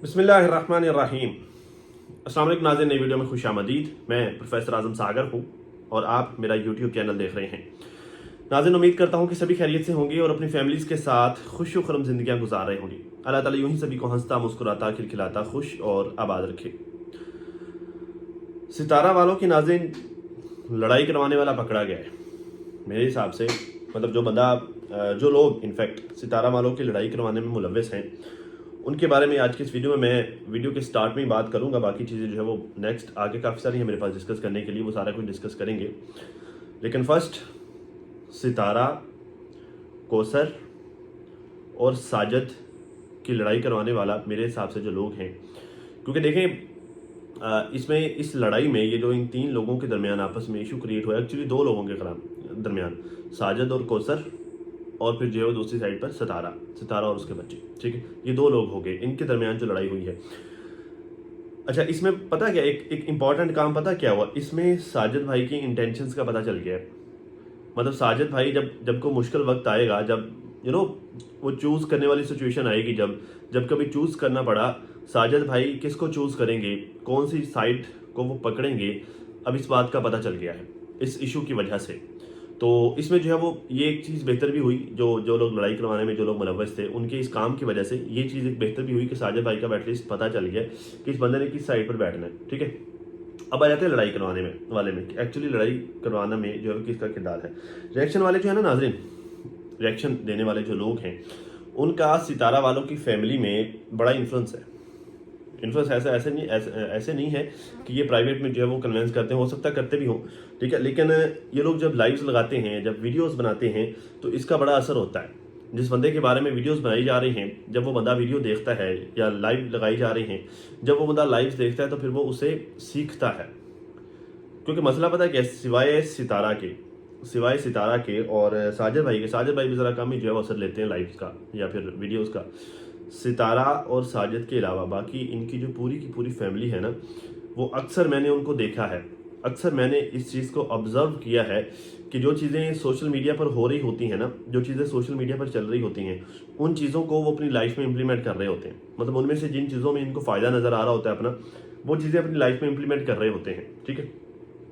बिस्मिल्लाहिर्रहमानिर्रहीम। अस्सलाम वालेकुम नाज़रीन, नई वीडियो में खुश आमदीद। मैं प्रोफेसर आज़म सागर हूँ और आप मेरा यूट्यूब चैनल देख रहे हैं। नाज़रीन, उम्मीद करता हूँ कि सभी खैरियत से होंगे और अपनी फैमिलीज़ के साथ खुश व खुरम ज़िंदगियाँ गुजार रहे होंगे। अल्लाह ताला यूँ ही सभी को हंसता मुस्कुराता खिलखिलाता खुश और आबाद रखे। सितारा वालों की नाज़रीन लड़ाई करवाने वाला पकड़ा गया है मेरे हिसाब से। मतलब जो लोग इनफैक्ट सितारा वालों की लड़ाई करवाने में मुलव्वस हैं, उनके बारे में आज की इस वीडियो में मैं वीडियो के स्टार्ट में ही बात करूंगा। बाकी चीज़ें जो है वो नेक्स्ट आगे काफ़ी सारी हैं मेरे पास डिस्कस करने के लिए, वो सारा कुछ डिस्कस करेंगे। लेकिन फर्स्ट, सितारा, कौसर और साजिद की लड़ाई करवाने वाला मेरे हिसाब से जो लोग हैं, क्योंकि देखें इसमें इस लड़ाई में ये जो इन तीन लोगों के दरमियान आपस में इशू क्रिएट हुआ है, एक्चुअली दो लोगों के दरमियान, साजिद और कौसर, और फिर जो है वो दूसरी साइड पर सितारा और उसके बच्चे। ठीक है, ये दो लोग हो गए, इनके दरमियान जो लड़ाई हुई है। अच्छा, इसमें पता क्या एक इंपॉर्टेंट काम पता क्या हुआ इसमें, साजिद भाई की इंटेंशंस का पता चल गया है। मतलब साजिद भाई जब को मुश्किल वक्त आएगा, जब वो चूज करने वाली सिचुएशन आएगी, जब कभी चूज करना पड़ा, साजिद भाई किसको चूज करेंगे, कौन सी साइड को वो पकड़ेंगे, अब इस बात का पता चल गया है इस इशू की वजह से। तो इसमें जो है वो ये एक चीज़ बेहतर भी हुई, जो लोग लड़ाई करवाने में जो लोग मुलव्वस थे, उनके इस काम की वजह से ये चीज़ एक बेहतर भी हुई कि साजिद भाई का एटलीस्ट पता चल गया कि इस बंदे ने किस साइड पर बैठना है। ठीक है, अब आ जाते हैं लड़ाई करवाने में वाले में, एक्चुअली लड़ाई करवाना में जो है किसका किरदार है। रिएक्शन वाले जो है ना नाजरीन, रिएक्शन देने वाले जो लोग हैं, उनका सितारा वालों की फैमिली में बड़ा इन्फ्लुएंस है। इन्फ्लुएंस ऐसे नहीं है कि ये प्राइवेट में जो है वो कन्वेंस करते हैं, हो सकता है करते भी हों, ठीक है, लेकिन ये लोग जब लाइव्स लगाते हैं, जब वीडियोस बनाते हैं, तो इसका बड़ा असर होता है। जिस बंदे के बारे में वीडियोस बनाई जा रही हैं, जब वो बंदा वीडियो देखता है या लाइव लगाई जा रही हैं, जब वो बंदा लाइव देखता है तो फिर वो उसे सीखता है। क्योंकि मसला पता है क्या, सिवाय सितारा के और साजिद भाई भी ज़रा कम ही जो है वो असर लेते हैं लाइव का या फिर वीडियोज़ का। सितारा और साजिद के अलावा बाकी इनकी जो पूरी की पूरी फैमिली है ना, वो अक्सर मैंने उनको देखा है, अक्सर मैंने इस चीज़ को ऑब्जर्व किया है कि जो चीज़ें सोशल मीडिया पर हो रही होती हैं ना, जो चीज़ें सोशल मीडिया पर चल रही होती हैं, उन चीज़ों को वो अपनी लाइफ में इम्प्लीमेंट कर रहे होते हैं। मतलब उनमें से जिन चीज़ों में इनको फ़ायदा नज़र आ रहा होता है अपना, वो चीज़ें अपनी लाइफ में इम्प्लीमेंट कर रहे होते हैं। ठीक है,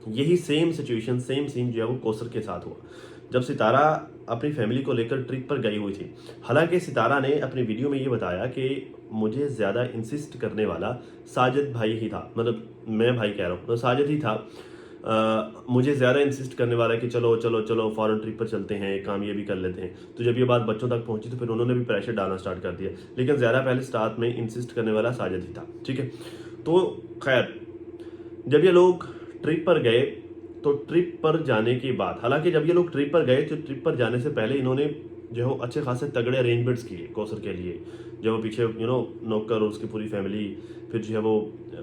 यही सेम सिचुएशन, सेम सीन जो है वो कौसर के साथ हुआ जब सितारा अपनी फैमिली को लेकर ट्रिप पर गई हुई थी। हालांकि सितारा ने अपनी वीडियो में ये बताया कि मुझे ज़्यादा इंसिस्ट करने वाला साजिद भाई ही था, मतलब मैं भाई कह रहा हूँ तो साजिद ही था। मुझे ज़्यादा इंसिस्ट करने वाला है कि चलो चलो चलो फॉरेन ट्रिप पर चलते हैं, काम ये भी कर लेते हैं। तो जब ये बात बच्चों तक पहुंची तो फिर उन्होंने भी प्रेशर डालना स्टार्ट कर दिया, लेकिन ज़्यादा पहले स्टार्ट में इंसिस्ट करने वाला साजिद ही था। ठीक है, तो खैर जब ये लोग ट्रिप पर गए, तो ट्रिप पर जाने के बाद, हालांकि जब ये लोग ट्रिप पर गए तो ट्रिप पर जाने से पहले इन्होंने जो है अच्छे खासे तगड़े अरेंजमेंट्स किए कौसर के लिए। जो वो पीछे नौकर और उसकी पूरी फैमिली, फिर जो है वो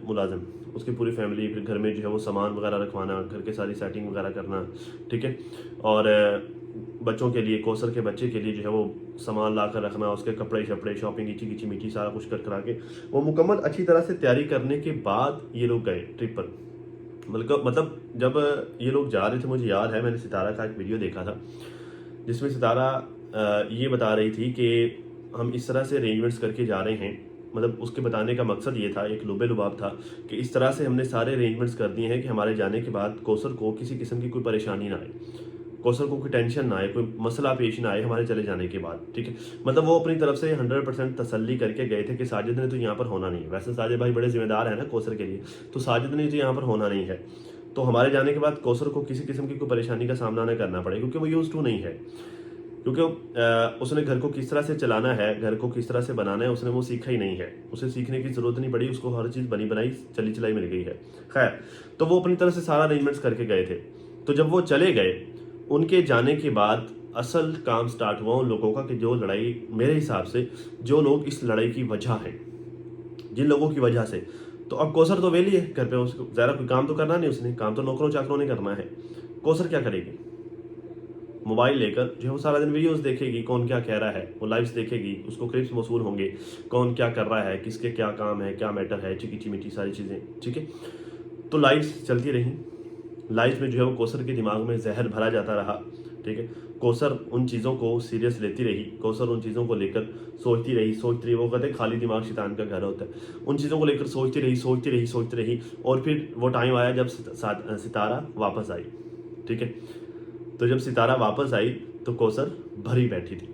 मुलाजिम उसकी पूरी फैमिली, फिर घर में जो है वो सामान वगैरह रखवाना, घर के सारी सेटिंग वगैरह करना। ठीक है, और बच्चों के लिए, कौसर के बच्चे के लिए जो है वो सामान ला कर रखना, उसके कपड़े शपड़े, शॉपिंग, इची गिची मीठी सारा कुछ कर करा के वो मुकम्मल अच्छी तरह से तैयारी करने के बाद ये लोग गए ट्रिप पर। मतलब जब ये लोग जा रहे थे, मुझे याद है मैंने सितारा का एक वीडियो देखा था जिसमें सितारा ये बता रही थी कि हम इस तरह से अरेंजमेंट्स करके जा रहे हैं। मतलब उसके बताने का मकसद ये था, एक लुबे लुबाब था, कि इस तरह से हमने सारे अरेंजमेंट्स कर दिए हैं कि हमारे जाने के बाद कौसर को किसी किस्म की कोई परेशानी ना आए, कौसर को कोई टेंशन ना आए, कोई मसला पेश ना आए हमारे चले जाने के बाद। ठीक है, मतलब वो अपनी तरफ से 100% तसल्ली करके गए थे कि साजिद ने तो यहाँ पर होना नहीं है। वैसे साजिद भाई बड़े जिम्मेदार है ना कौसर के लिए, तो साजिद ने तो यहाँ पर होना नहीं है, तो हमारे जाने के बाद कौसर को किसी किस्म की कोई परेशानी का सामना न करना पड़े, क्योंकि वो यूज टू नहीं है। क्योंकि उसने घर को किस तरह से चलाना है, घर को किस तरह से बनाना है, उसने वो सीखा ही नहीं है, उसे सीखने की जरूरत नहीं पड़ी, उसको हर चीज़ बनी बनाई चली चलाई मिल गई है। खैर, तो वो अपनी तरफ से सारा अरेंजमेंट्स करके गए थे। तो जब वो चले गए, उनके जाने के बाद असल काम स्टार्ट हुआ उन लोगों का, कि जो लड़ाई, मेरे हिसाब से जो लोग इस लड़ाई की वजह हैं, जिन लोगों की वजह से, तो अब कौसर तो वेली है घर पे, उसको ज़्यादा कोई काम तो करना नहीं, उसने काम तो नौकरों चाकरों ने करना है। कौसर क्या करेगी, मोबाइल लेकर जो है वो सारा दिन वीडियोस देखेगी, कौन क्या कह रहा है, वो लाइव्स देखेगी, उसको क्लिप्स मौसूल होंगे, कौन क्या कर रहा है, किसके क्या काम है, क्या मैटर है, चिकी मीठी सारी चीज़ें। ठीक है, तो लाइव्स चलती रहीं, लाइव्स में जो है वो कौसर के दिमाग में जहर भरा जाता रहा। ठीक है। कौसर उन चीज़ों को सीरियस लेती रही, कौसर उन चीज़ों को लेकर सोचती रही। वो कहते हैं खाली दिमाग शैतान का घर होता है। उन चीज़ों को लेकर सोचती रही और फिर वो टाइम आया जब सितारा वापस आई, ठीक है। तो जब सितारा वापस आई तो कौसर भरी बैठी थी।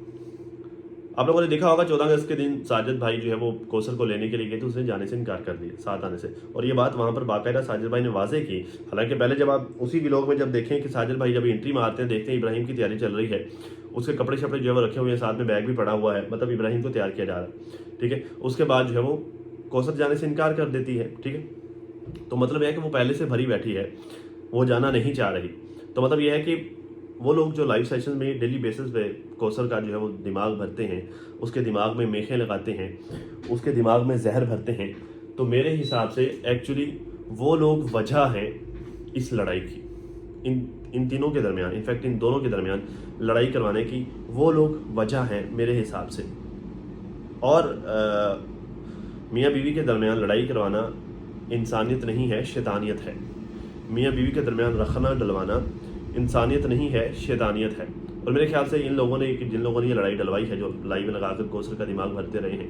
आप लोगों ने देखा होगा 14 अगस्त के दिन साजिद भाई जो है वो कौसर को लेने के लिए गए थे, उसने जाने से इनकार कर दिया साथ आने से, और ये बात वहाँ पर बाकायदा साजिद भाई ने वाजे की। हालांकि पहले जब आप उसी व्लॉग में जब देखें कि साजिद भाई जब एंट्री मारते हैं, देखते हैं इब्राहिम की तैयारी चल रही है, उसके कपड़े शपड़े जो है वो रखे हुए हैं, साथ में बैग भी पड़ा हुआ है, मतलब इब्राहिम को तैयार किया जा रहा है, ठीक है। उसके बाद जो है वो कौसर जाने से इनकार कर देती है, ठीक है। तो मतलब यह है कि वो पहले से भरी बैठी है, वो जाना नहीं चाह रही। तो मतलब यह है कि वो लोग जो लाइव सेशन में डेली बेसिस पे कौसर का जो है वो दिमाग भरते हैं, उसके दिमाग में मेखें लगाते हैं, उसके दिमाग में जहर भरते हैं, तो मेरे हिसाब से एक्चुअली वो लोग वजह हैं इस लड़ाई की, इन तीनों के दरमियान, इनफैक्ट इन दोनों के दरमियान लड़ाई करवाने की वो लोग वजह हैं मेरे हिसाब से। और मियाँ बीवी के दरमियान लड़ाई करवाना इंसानियत नहीं है, शैतानियत है। मियाँ बीवी के दरमियान रखना डलवाना इंसानियत नहीं है, शैतानियत है। और मेरे ख्याल से इन लोगों ने, जिन लोगों ने ये लड़ाई डलवाई है, जो लाइव में लगाकर कौसर का दिमाग भरते रहे हैं,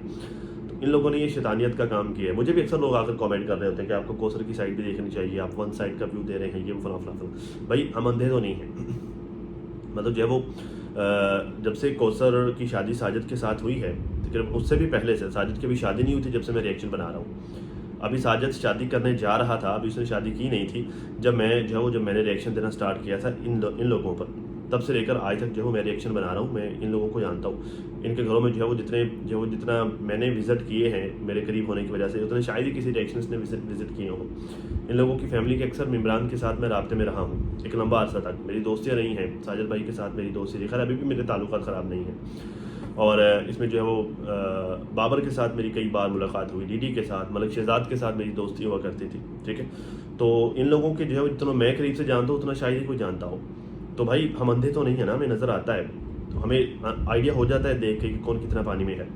तो इन लोगों ने ये शैतानियत का काम किया है। मुझे भी अक्सर लोग आकर कमेंट कर रहे होते हैं कि आपको कौसर की साइड भी देखनी चाहिए, आप वन साइड का व्यू दे रहे हैं, ये फला फला फला। भाई हम अंधे तो नहीं हैं। मतलब जो है वो जब से कौसर की शादी साजिद के साथ हुई है, उससे भी पहले से साजिद की भी शादी नहीं हुई थी जब से मैं रिएक्शन बना रहा हूँ। अभी साजिद शादी करने जा रहा था, अभी उसने शादी की नहीं थी जब मैंने रिएक्शन देना स्टार्ट किया था इन लोगों पर। तब से लेकर आज तक जो मैं रिएक्शन बना रहा हूँ, मैं इन लोगों को जानता हूँ। इनके घरों में जितना मैंने विज़िट किए हैं मेरे करीब होने की वजह से, उतने शायद ही किसी रिएक्शनिस्ट ने विज़िट किए हों। इन लोगों की फैमिली के अक्सर मेम्बरान के साथ मैं राब्ते में रहा हूँ एक लंबा अर्सा तक। मेरी दोस्तियाँ रही हैं साजिद भाई के साथ, मेरी दोस्ती रही, खैर अभी भी मेरे ताल्लुकात ख़राब नहीं हैं। और इसमें जो है वो बाबर के साथ मेरी कई बार मुलाकात हुई, डीडी के साथ, मलिक शहजाद के साथ मेरी दोस्ती हुआ करती थी, ठीक है। तो इन लोगों के जो है जितना मैं करीब से जानता हूँ उतना शायद ही कोई जानता हो। तो भाई हम अंधे तो नहीं है ना, हमें नज़र आता है, तो हमें आइडिया हो जाता है देख के कि कौन कितना पानी में है,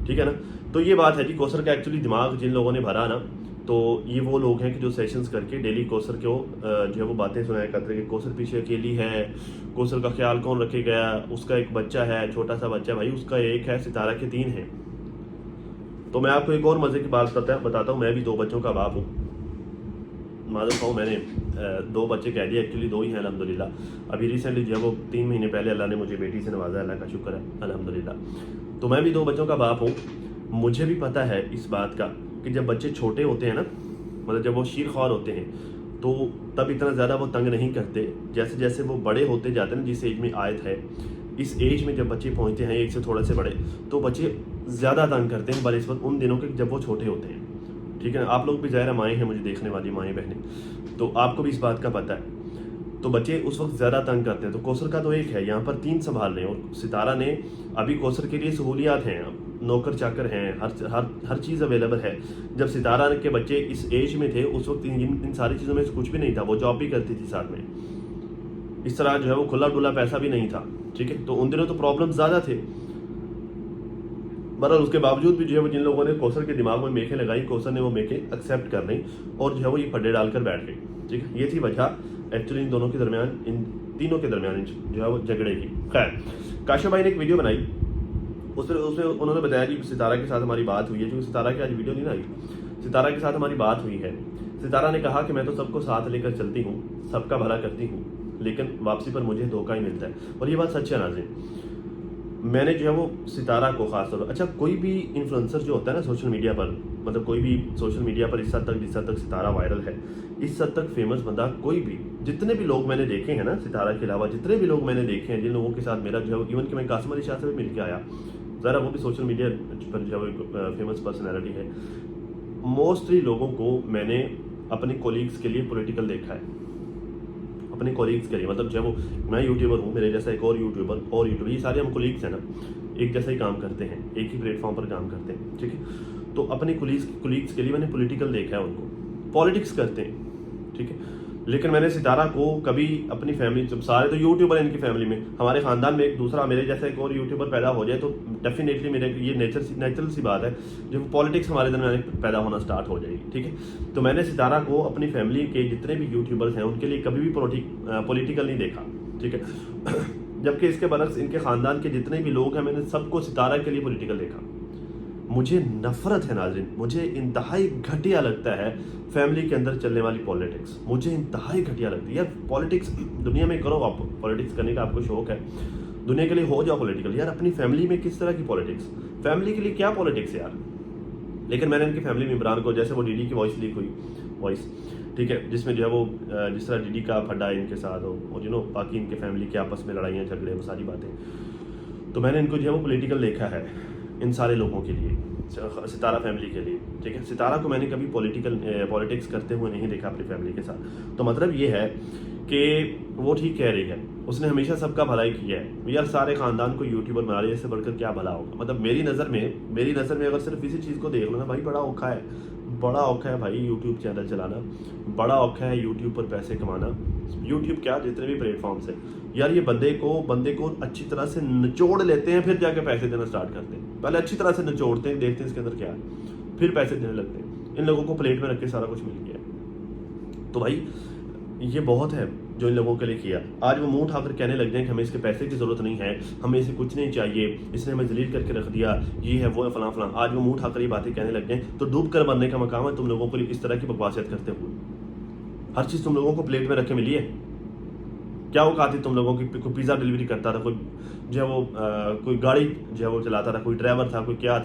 ठीक है ना। तो ये बात है कि कौसर का एक्चुअली दिमाग जिन लोगों ने भरा ना, तो ये वो लोग हैं कि जो सेशंस करके डेली कौसर को जो है वो बातें सुनाया करते हैं कि कौसर पीछे अकेली है, कौसर का ख्याल कौन रखेगा, उसका एक बच्चा है, छोटा सा बच्चा, भाई उसका एक है, सितारा के 3 हैं। तो मैं आपको एक और मज़े की बात बताता हूँ, मैं भी 2 बच्चों का बाप हूँ। मालूम खाऊँ, मैंने 2 बच्चे कह दिए, एक्चुअली 2 ही हैं अल्हम्दुलिल्लाह। अभी रिसेंटली जो है वो 3 महीने पहले अल्लाह ने मुझे बेटी से नवाजा, अल्लाह का शुक्र है अल्हम्दुलिल्लाह। तो मैं भी 2 बच्चों का बाप हूँ। मुझे भी पता है इस बात का कि जब बच्चे छोटे होते हैं ना, मतलब जब वो शीरख्वार होते हैं, तो तब इतना ज़्यादा वो तंग नहीं करते। जैसे जैसे वो बड़े होते जाते हैं, जिस एज में आयत है, इस एज में जब बच्चे पहुंचते हैं एक से थोड़े से बड़े, तो बच्चे ज़्यादा तंग करते हैं बनिस्बत उन दिनों के जब वो छोटे होते हैं, ठीक है ना। आप लोग भी ज़ाहिर माएँ हैं, मुझे देखने वाली माएँ बहनें, तो आपको भी इस बात का पता है। तो बच्चे उस वक्त ज़्यादा तंग करते हैं। तो कौसर का तो एक है, यहाँ पर 3 संभाल रहे हैं, और सितारा ने अभी कौसर के लिए सहूलियात हैं, नौकर चाकर हैं, हर चीज़ अवेलेबल है। जब सितारा के बच्चे इस एज में थे, उस वक्त इन सारी चीज़ों में से कुछ भी नहीं था, वो जॉब भी करती थी साथ में, इस तरह जो है वो खुला डुला पैसा भी नहीं था, ठीक है। तो उन दिनों तो प्रॉब्लम ज़्यादा थे। बहरहाल उसके बावजूद भी जो है वो जिन लोगों ने कौसर के दिमाग में मेखें लगाई, कौसर ने वो मेखें एक्सेप्ट कर ली और जो है वो ये पड्डे डालकर बैठ गई, ठीक है। ये थी वजह एक्चुअली इन दोनों के दरमियान, इन तीनों के दरमियान जो है वो झगड़े की। खैर, काशिफ भाई ने एक वीडियो बनाई, उसमें उन्होंने बताया कि सितारा के साथ हमारी बात हुई है, क्योंकि सितारा की आज वीडियो नहीं आई, सितारा के साथ हमारी बात हुई है। सितारा ने कहा कि मैं तो सबको साथ लेकर चलती हूँ, सबका भला करती हूँ, लेकिन वापसी पर मुझे धोखा ही मिलता है। और ये बात सच है नाज़रीन। मैंने जो है वो सितारा को खास तौर पर, अच्छा कोई भी इन्फ्लुएंसर जो होता है ना सोशल मीडिया पर, मतलब कोई भी सोशल मीडिया पर जिस हद तक सितारा वायरल है, इस हद तक फेमस बंदा कोई भी, जितने भी लोग मैंने देखे हैं ना सितारा के अलावा, जितने भी लोग मैंने देखे हैं, जिन लोगों के साथ मेरा जो है, इवन कि मैं कासिम अली शाह से भी मिल के आया, ज़रा वो भी सोशल मीडिया पर जो है फेमस पर्सनैलिटी है, मोस्टली लोगों को मैंने अपने कोलीग्स के लिए पॉलिटिकल देखा है, अपने कोलीग्स के लिए, मतलब जब वो, मैं यूट्यूबर हूँ, मेरे जैसा एक और यूट्यूबर, ये सारे हम कोलीग्स हैं ना, एक जैसा ही काम करते हैं, एक ही प्लेटफॉर्म पर काम करते हैं, ठीक है। तो अपने कोलीग्स के लिए मैंने पॉलिटिकल देखा है, उनको पॉलिटिक्स करते हैं, ठीक है। लेकिन मैंने सितारा को कभी अपनी फैमिली, जब सारे तो यूट्यूबर हैं इनकी फैमिली में, हमारे ख़ानदान में एक दूसरा मेरे जैसा एक और यूट्यूबर पैदा हो जाए तो डेफिनेटली मेरे ये नेचुरल सी बात है, जब पॉलिटिक्स हमारे दरमियान पैदा होना स्टार्ट हो जाएगी, ठीक है। तो मैंने सितारा को अपनी फैमिली के जितने भी यूट्यूबर्स हैं उनके लिए कभी भी पॉलिटिकल नहीं देखा, ठीक है। जबकि इसके बरक्स इनके ख़ानदान के जितने भी लोग हैं मैंने सबको सितारा के लिए पॉलिटिकल देखा। मुझे नफ़रत है नाज़रीन, मुझे इंतहाई घटिया लगता है फैमिली के अंदर चलने वाली पॉलिटिक्स, मुझे इंतहाई घटिया लगती है। यार पॉलिटिक्स दुनिया में करो, आप पॉलिटिक्स करने का आपको शौक़ है, दुनिया के लिए हो जाओ पॉलिटिकल। यार अपनी फैमिली में किस तरह की पॉलिटिक्स, फैमिली के लिए क्या पॉलिटिक्स यार। लेकिन मैंने इनकी फैमिली मेम्बरान को, जैसे वो डीडी की वॉइस लीक हुई, वॉइस ठीक है, जिसमें जो है वो जिस तरह डीडी का फड्डा है इनके साथ और बाकी इनके फैमिली के आपस में लड़ाइयाँ झगड़े वो सारी बातें, तो मैंने इनको जो है वो पॉलिटिकल देखा है इन सारे लोगों के लिए, सितारा फैमिली के लिए। ठीक है, सितारा को मैंने कभी पॉलिटिक्स करते हुए नहीं देखा अपनी फैमिली के साथ। तो मतलब ये है कि वो ठीक कह रही है, उसने हमेशा सबका भलाई किया है। यार सारे ख़ानदान को यूट्यूबर बना रही है, इससे बढ़कर क्या भला होगा। मतलब मेरी नज़र में अगर सिर्फ इसी चीज़ को देख लो ना भाई, बड़ा औखा है भाई यूट्यूब चैनल चलाना, बड़ा औखा है यूट्यूब पर पैसे कमाना। यूट्यूब क्या, जितने भी प्लेटफॉर्म्स हैं यार, ये बंदे को अच्छी तरह से निचोड़ लेते हैं, फिर जाके पैसे देना स्टार्ट करते हैं। पहले अच्छी तरह से निचोड़ते हैं, देखते हैं इसके अंदर क्या है, फिर पैसे देने लगते हैं। इन लोगों को प्लेट में रख के सारा कुछ मिल गया। तो भाई ये बहुत है जो इन लोगों के लिए किया। आज वो मुंह उठाकर कहने लग जाए कि हमें इसके पैसे की ज़रूरत नहीं है, हमें इसे कुछ नहीं चाहिए, इसने हमें जलील करके रख दिया, ये है वो है फलां फलां। आज वो मुंह उठाकर ये बातें कहने लग जाए तो डूब कर मरने का मकाम है तुम लोगों को इस तरह की बकवासियत करते हुए। हर चीज़ तुम लोगों को प्लेट में रख के मिली है। क्या औकात थी तुम लोगों की, कोई पिज़्ज़ा डिलीवरी करता था, कोई जो है वो कोई गाड़ी जो है वो चलाता था, कोई ड्राइवर था, कोई क्या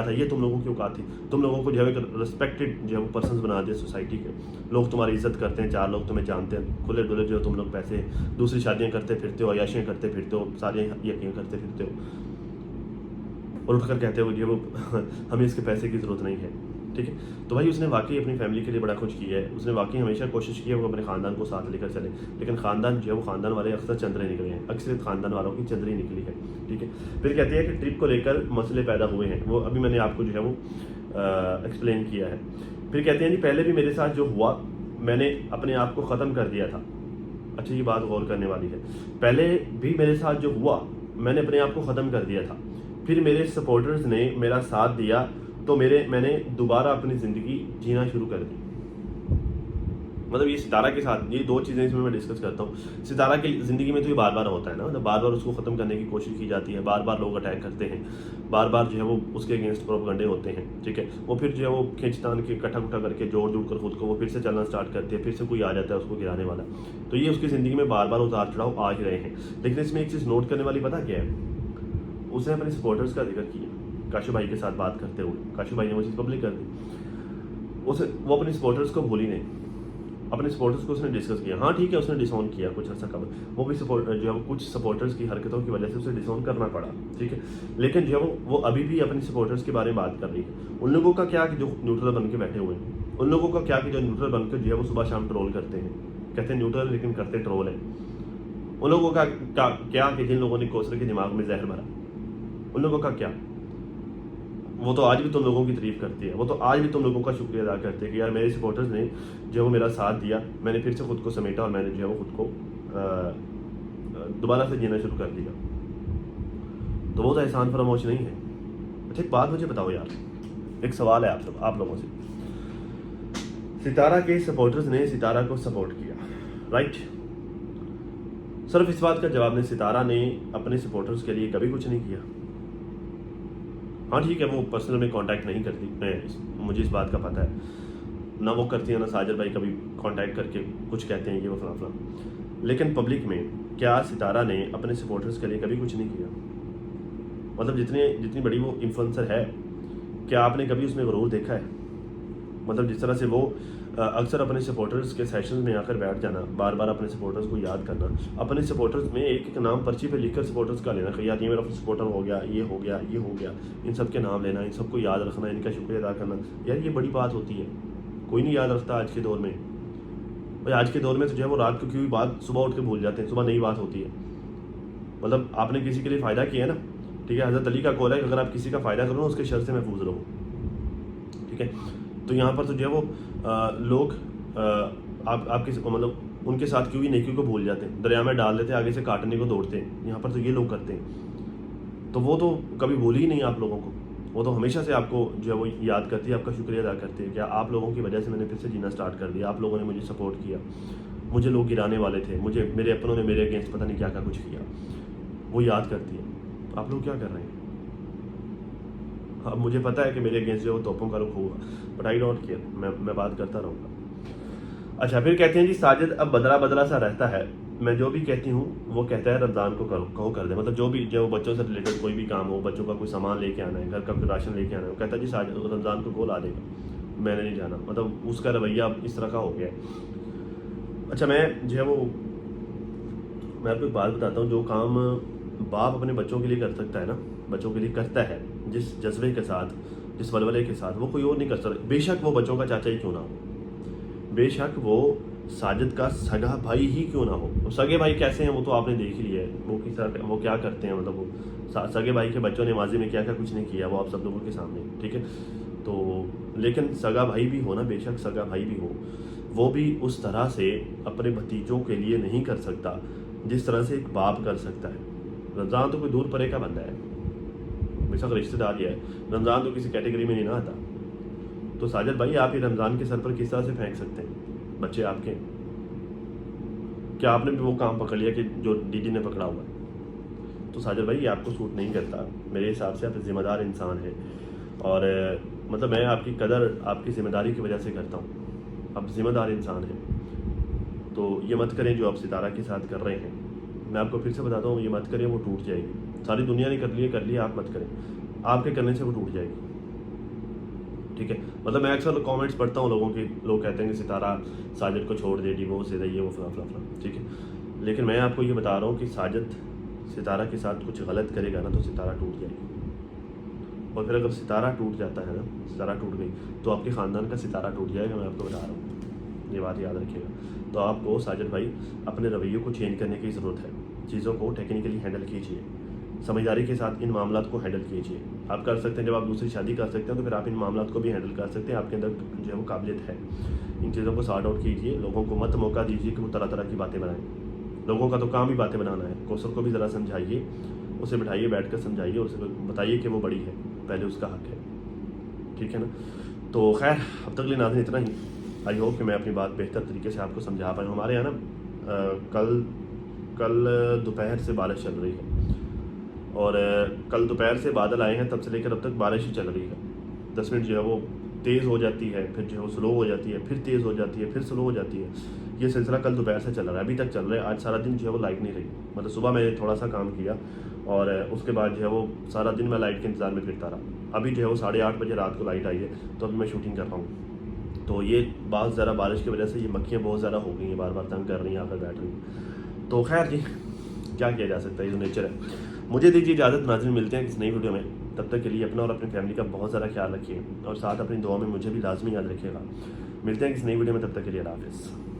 था, ये तुम लोगों की औकात थी। तुम लोगों को जो है एक रिस्पेक्टेड जो है वो पर्सन बना दिया सोसाइटी के, लोग तुम्हारी इज्जत करते हैं, 4 लोग तुम्हें जानते हैं, खुले डुले जो तुम लोग पैसे, दूसरी शादियाँ करते फिरते हो, अयाशियाँ करते फिरते हो, सारी यकीन करते फिरते हो और उठकर कहते हो जो वो हमें इसके पैसे की ज़रूरत नहीं है। ठीक है, तो भाई उसने वाकई अपनी फैमिली के लिए बड़ा कुछ किया है, उसने वाकई हमेशा कोशिश की है वो अपने ख़ानदान को साथ लेकर चले। लेकिन ख़ानदान जो है वो ख़ानदान वाले अक्सर चंद्रे निकले हैं, अक्सर ख़ानदान वालों की चंद्री निकली है। ठीक है, फिर कहती है कि ट्रिप को लेकर मसले पैदा हुए हैं, वो अभी मैंने आपको जो है वो एक्सप्लेन किया है। फिर कहते हैं जी पहले भी मेरे साथ जो हुआ मैंने अपने आप को ख़त्म कर दिया था। अच्छा ये बात गौर करने वाली है, पहले भी मेरे साथ जो हुआ मैंने अपने आप को ख़त्म कर दिया था, फिर मेरे सपोर्टर्स ने मेरा साथ दिया तो मैंने दोबारा अपनी ज़िंदगी जीना शुरू कर दी। मतलब ये सितारा के साथ ये 2 चीज़ें इसमें मैं डिस्कस करता हूँ। सितारा की ज़िंदगी में तो ये बार बार होता है ना, मतलब बार बार उसको ख़त्म करने की कोशिश की जाती है, बार बार लोग अटैक करते हैं, बार बार जो है वो उसके अगेंस्ट प्रोपेगेंडे होते हैं। ठीक है, वो फिर जो है वो खींचतान के कट्ठा करके जोड़ कर खुद को वो फिर से चलना स्टार्ट करती है, फिर से कोई आ जाता है उसको गिराने वाला। तो ये उसकी ज़िंदगी में बार बार उतार चढ़ाव आ ही रहे हैं। लेकिन इसमें एक चीज़ नोट करने वाली पता क्या है, उसने अपने सपोर्टर्स का जिक्र किया काशू भाई के साथ बात करते हुए। काशू भाई ने वो चीज़ पब्लिक कर दी, वो अपने सपोर्टर्स को भूली नहीं, अपने सपोर्टर्स को उसने डिस्कस किया। हाँ ठीक है, उसने डिसऑन किया कुछ अर्सा कबल, वो भी जो है कुछ सपोर्टर्स की हरकतों की वजह से उसे डिसऑन करना पड़ा। ठीक है, लेकिन जो है वो अभी भी अपने सपोर्टर्स के बारे में बात कर रही है। उन लोगों का क्या कि जो न्यूट्रल बन के बैठे हुए हैं, उन लोगों का क्या कि जो न्यूट्रल बनकर जो है वो सुबह शाम ट्रोल करते हैं, कहते हैं न्यूट्रल लेकिन करते ट्रोल है। उन लोगों का क्या कि जिन लोगों ने कौसर के दिमाग में जहर भरा, उन लोगों का क्या, वो तो आज भी तुम लोगों की तारीफ करती है, वो तो आज भी तुम लोगों का शुक्रिया अदा करते हैं कि यार मेरे सपोर्टर्स ने जो वो मेरा साथ दिया, मैंने फिर से खुद को समेटा और मैंने जो है वो खुद को दोबारा से जीना शुरू कर दिया। तो वो तो एहसान फरामोश नहीं है। अच्छा एक बात मुझे बताओ यार, एक सवाल है आप लोगों से, सितारा के सपोर्टर्स ने सितारा को सपोर्ट किया, राइट? सिर्फ इस बात का जवाब नहीं, सितारा ने अपने सपोर्टर्स के लिए कभी कुछ नहीं किया। हाँ ठीक है, वो पर्सनल में कांटेक्ट नहीं करती, मुझे इस बात का पता है, ना वो करती है ना साजिद भाई कभी कांटेक्ट करके कुछ कहते हैं ये वो फलां। लेकिन पब्लिक में क्या सितारा ने अपने सपोर्टर्स के लिए कभी कुछ नहीं किया? मतलब जितनी बड़ी वो इन्फ्लुएंसर है, क्या आपने कभी उसमें गरूर देखा है? मतलब जिस तरह से वो अक्सर अपने सपोर्टर्स के सेशंस में आकर बैठ जाना, बार बार अपने सपोर्टर्स को याद करना, अपने सपोर्टर्स में एक एक नाम पर्ची पे लिखकर सपोर्टर्स का लेना कि यार ये मेरा सपोर्टर हो गया, ये हो गया, ये हो गया, इन सब के नाम लेना, इन सबको याद रखना, इनका शुक्रिया अदा करना। यार ये बड़ी बात होती है, कोई नहीं याद रखता आज के दौर में। भाई आज के दौर में तो जो है वो रात को क्यों बात सुबह उठ के भूल जाते हैं, सुबह नई बात होती है। मतलब आपने किसी के लिए फ़ायदा किया है ना, ठीक है, हज़रत अली का कौल है कि अगर आप किसी का फ़ायदा करो ना उसके शर से महफूज रहो। ठीक है, तो यहाँ पर तो जो है वो लोग आपके मतलब उनके साथ क्यों ही नेकियों को भूल जाते हैं, दरिया में डाल देते हैं, आगे से काटने को दौड़ते हैं। यहाँ पर तो ये लोग करते हैं, तो वो तो कभी भूली ही नहीं आप लोगों को, वो तो हमेशा से आपको जो है वो याद करती है, आपका शुक्रिया अदा करती है। क्या आप लोगों की वजह से मैंने फिर से जीना स्टार्ट कर दिया, आप लोगों ने मुझे सपोर्ट किया, मुझे लोग गिराने वाले थे, मुझे मेरे अपनों ने मेरे अगेंस्ट पता नहीं क्या क्या कुछ किया, वो याद करती है। आप लोग क्या कर रहे हैं? अब मुझे पता है कि मेरे अगेंस्ट जो वो तोपों का रुख होगा, बट आई डोंट केयर, मैं बात करता रहूँगा। अच्छा, फिर कहते हैं जी साजिद अब बदला बदला सा रहता है, मैं जो भी कहती हूँ वो कहता है रमज़ान को कहो कर दे। मतलब जो बच्चों से रिलेटेड कोई भी काम हो, बच्चों का कोई सामान लेके आना है, घर का कोई राशन लेके आना है, वो कहता है जी साजिद रमज़ान को ला देगा, मैंने नहीं जाना। मतलब उसका रवैया अब इस तरह का हो गया है। अच्छा, मैं आपको एक बात बताता हूँ, जो काम बाप अपने बच्चों के लिए कर सकता है ना, बच्चों के लिए करता है जिस जज्बे के साथ, जिस वलवले के साथ, वो कोई और नहीं कर सकता। बेशक वो बच्चों का चाचा ही क्यों ना हो, बेशक वो साजिद का सगा भाई ही क्यों ना हो। तो सगे भाई कैसे हैं वो तो आपने देख लिया है, वो क्या करते हैं। मतलब वो सगे भाई के बच्चों ने माजी में क्या क्या कुछ नहीं किया, वो आप सब लोगों के सामने, ठीक है। तो लेकिन सगा भाई भी हो ना, बेशक सगा भाई भी हो, वो भी उस तरह से अपने भतीजों के लिए नहीं कर सकता जिस तरह से एक बाप कर सकता है। रमज़ान तो कोई दूर परे का बंदा है, बेशक रिश्तेदार ही है, रमज़ान तो किसी कैटेगरी में नहीं ना आता। तो साजिद भाई आप ही रमज़ान के सर पर किस तरह से फेंक सकते हैं? बच्चे आपके, क्या आपने भी वो काम पकड़ लिया कि जो दीदी ने पकड़ा हुआ है? तो साजिद भाई ये आपको सूट नहीं करता। मेरे हिसाब से आप ज़िम्मेदार इंसान हैं, और मतलब मैं आपकी कदर आपकी ज़िम्मेदारी की वजह से करता हूँ। आप ज़िम्मेदार इंसान हैं, तो ये मत करें जो आप सितारा के साथ कर रहे हैं। मैं आपको फिर से बताता हूँ, ये मत करें, वो टूट जाएगी। सारी दुनिया ने कर लिया, आप मत करें, आपके करने से वो टूट जाएगी, ठीक है। मतलब मैं अक्सर कमेंट्स पढ़ता हूँ लोगों के, लोग कहते हैं कि सितारा साजिद को छोड़ दे, डिवोर्स दे दे, ये वो फला, ठीक है। लेकिन मैं आपको ये बता रहा हूँ कि साजिद सितारा के साथ कुछ गलत करेगा ना तो सितारा टूट जाएगी। और फिर अगर सितारा टूट जाता है ना, सितारा टूट गई तो आपके ख़ानदान का सितारा टूट जाएगा, मैं आपको बता रहा हूँ, ये बात याद रखिएगा। तो आपको साजिद भाई अपने रवैये को चेंज करने की ज़रूरत है। चीज़ों को टेक्निकली हैंडल कीजिए, समझदारी के साथ इन मामलों को हैंडल कीजिए। आप कर सकते हैं, जब आप दूसरी शादी कर सकते हैं तो फिर आप इन मामलों को भी हैंडल कर सकते हैं। आपके अंदर जो है वो काबिलियत है। इन चीज़ों को सॉर्ट आउट कीजिए। लोगों को मत मौका दीजिए कि वो तरह तरह की बातें बनाएं। लोगों का तो काम ही बातें बनाना है। कौसर को भी ज़रा समझाइए, उसे बिठाइए, बैठ कर समझाइए, उसे बताइए कि वो बड़ी है, पहले उसका हक है, ठीक है ना। तो खैर अब तक लिए नाज़रीन इतना ही। आई होप कि मैं अपनी बात बेहतर तरीके से आपको समझा पाया हूँ। हमारे यहाँ ना कल दोपहर से बारिश चल रही है, और कल दोपहर से बादल आए हैं, तब से लेकर अब तक बारिश ही चल रही है। 10 मिनट जो है वो तेज़ हो जाती है, फिर जो है वो स्लो हो जाती है, फिर तेज़ हो जाती है, फिर स्लो हो जाती है। ये सिलसिला कल दोपहर से चल रहा है, अभी तक चल रहा है। आज सारा दिन जो है वो लाइट नहीं रही। मतलब सुबह मैंने थोड़ा सा काम किया और उसके बाद जो है वो सारा दिन मैं लाइट के इंतज़ार में फिरता रहा। अभी जो है वो 8:30 बजे रात को लाइट आई है, तो अभी मैं शूटिंग कर रहा हूँ। तो ये बहुत ज़्यादा बारिश की वजह से ये मक्खियाँ बहुत ज़्यादा हो गई हैं, बार बार तंग कर रही हैं, आकर बैठ रही हैं। तो खैर जी, क्या किया जा सकता है, ये तो नेचर है। मुझे दीजिए इजाज़त, नाज़रीन मिलते हैं किसी नई वीडियो में। तब तक के लिए अपना और अपनी फैमिली का बहुत ज़्यादा ख्याल रखिए, और साथ अपनी दुआ में मुझे भी लाजमी याद रखिएगा। मिलते हैं किसी नई वीडियो में, तब तक के लिए अल्लाह हाफ़िज़।